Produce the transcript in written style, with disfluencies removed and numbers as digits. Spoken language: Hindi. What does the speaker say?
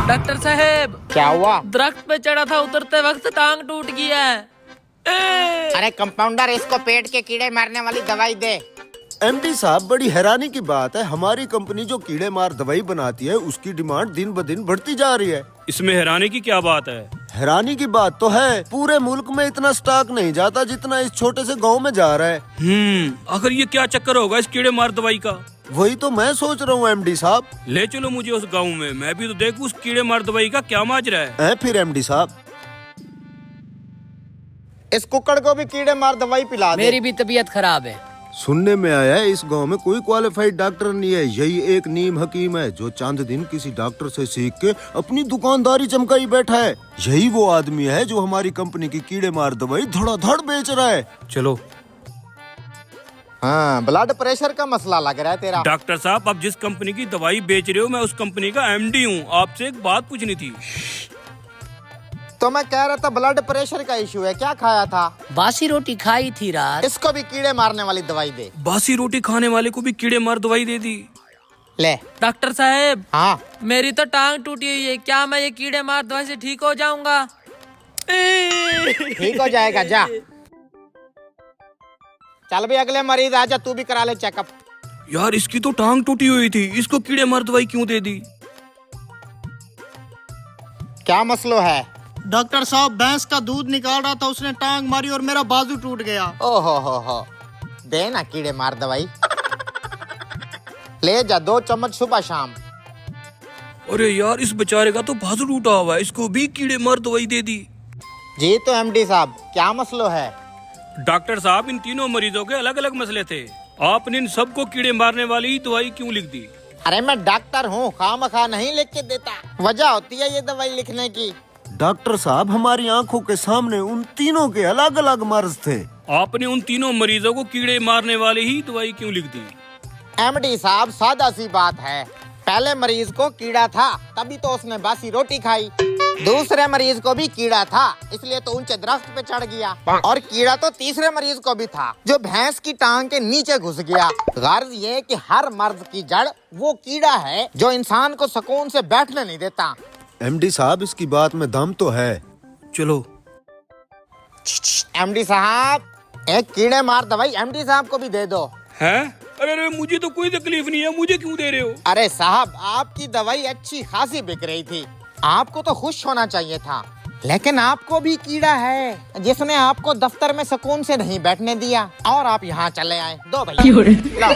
डॉक्टर साहब, क्या हुआ? दरख्त पे चढ़ा था, उतरते वक्त टांग टूट गया है। अरे कंपाउंडर, इसको पेट के कीड़े मारने वाली दवाई दे। एमडी साहब, बड़ी हैरानी की बात है, हमारी कंपनी जो कीड़े मार दवाई बनाती है उसकी डिमांड दिन ब दिन बढ़ती जा रही है। इसमें हैरानी की क्या बात है? हैरानी की बात तो है, पूरे मुल्क में इतना स्टॉक नहीं जाता जितना इस छोटे से गांव में जा रहा है। आखिर ये क्या चक्कर होगा इस कीड़े मार दवाई का? वही तो मैं सोच रहा हूँ एमडी साहब। ले चलो मुझे उस गांव में, मैं भी तो देखूं उस कीड़े मार दवाई का क्या माजरा है। फिर एमडी साहब, इस कुक्कड़ को भी कीड़े मार दवाई पिला दे। मेरी भी तबीयत खराब है। सुनने में आया है इस गांव में कोई क्वालिफाइड डॉक्टर नहीं है, यही एक नीम हकीम है जो चंद दिन किसी डॉक्टर से सीख के अपनी दुकानदारी चमकाई बैठा है। यही वो आदमी है जो हमारी कंपनी की कीड़े मार दवाई धड़ाधड़ बेच रहा है। चलो। हाँ, ब्लड प्रेशर का मसला लग रहा है तेरा। डॉक्टर साहब, आप जिस कंपनी की दवाई बेच रहे हो, मैं उस कंपनी का एमडी हूँ। आपसे एक बात पूछनी थी। तो मैं कह रहा था ब्लड प्रेशर का इशू है। क्या खाया था? बासी रोटी खाई थी रात। इसको भी कीड़े मारने वाली दवाई दे। बासी रोटी खाने वाले को भी कीड़े मार दवाई दे दी? ले। डॉक्टर साहब, हाँ, मेरी तो टांग टूटी हुई है, क्या मैं ये कीड़े मार दवाई से ठीक हो जाऊंगा? ठीक हो जाएगा, जा। चल भी, अगले मरीज आजा, तू भी करा ले चेकअप। यार, इसकी तो टांग टूटी हुई थी, इसको कीड़े मार दवाई क्यों दे दी? क्या मसला है? डॉक्टर साहब, भैंस का दूध निकाल रहा था, उसने टांग मारी और मेरा बाजू टूट गया। ओहो हो, दे ना कीड़े मार दवाई। ले जा, 2 चम्मच सुबह शाम। अरे यार, इस बेचारे का तो बाजू टूटा हुआ है, इसको भी कीड़े मार दवाई दे दी। जी तो एमडी साहब, क्या मसला है? डॉक्टर साहब, इन तीनों मरीजों के अलग अलग मसले थे, आपने इन सबको कीड़े मारने वाली दवाई क्यों लिख दी? अरे मैं डॉक्टर हूँ, खामखा नहीं लिख के देता, वजह होती है ये दवाई लिखने की। डॉक्टर साहब, हमारी आंखों के सामने उन तीनों के अलग अलग मर्ज थे। आपने उन तीनों मरीजों को कीड़े मारने वाली ही दवाई क्यों लिख दी? एमडी साहब, सादा सी बात है, पहले मरीज को कीड़ा था तभी तो उसने बासी रोटी खाई। दूसरे मरीज को भी कीड़ा था, इसलिए तो ऊंचे दरख्त पे चढ़ गया। और कीड़ा तो तीसरे मरीज को भी था, जो भैंस की टांग के नीचे घुस गया। गर्ज ये कि हर मर्ज की जड़ वो कीड़ा है जो इंसान को सुकून से बैठने नहीं देता। एमडी साहब, इसकी बात में दम तो है। चलो। एमडी साहब, एक कीड़े मार दवाई एमडी साहब को भी दे दो। हैं? अरे मुझे तो कोई तकलीफ नहीं है, मुझे क्यों दे रहे हो? अरे साहब, आपकी दवाई अच्छी खासी बिक रही थी, आपको तो खुश होना चाहिए था, लेकिन आपको भी कीड़ा है जिसने आपको दफ्तर में सुकून से नहीं बैठने दिया और आप यहाँ चले आए। दो भैया, लो।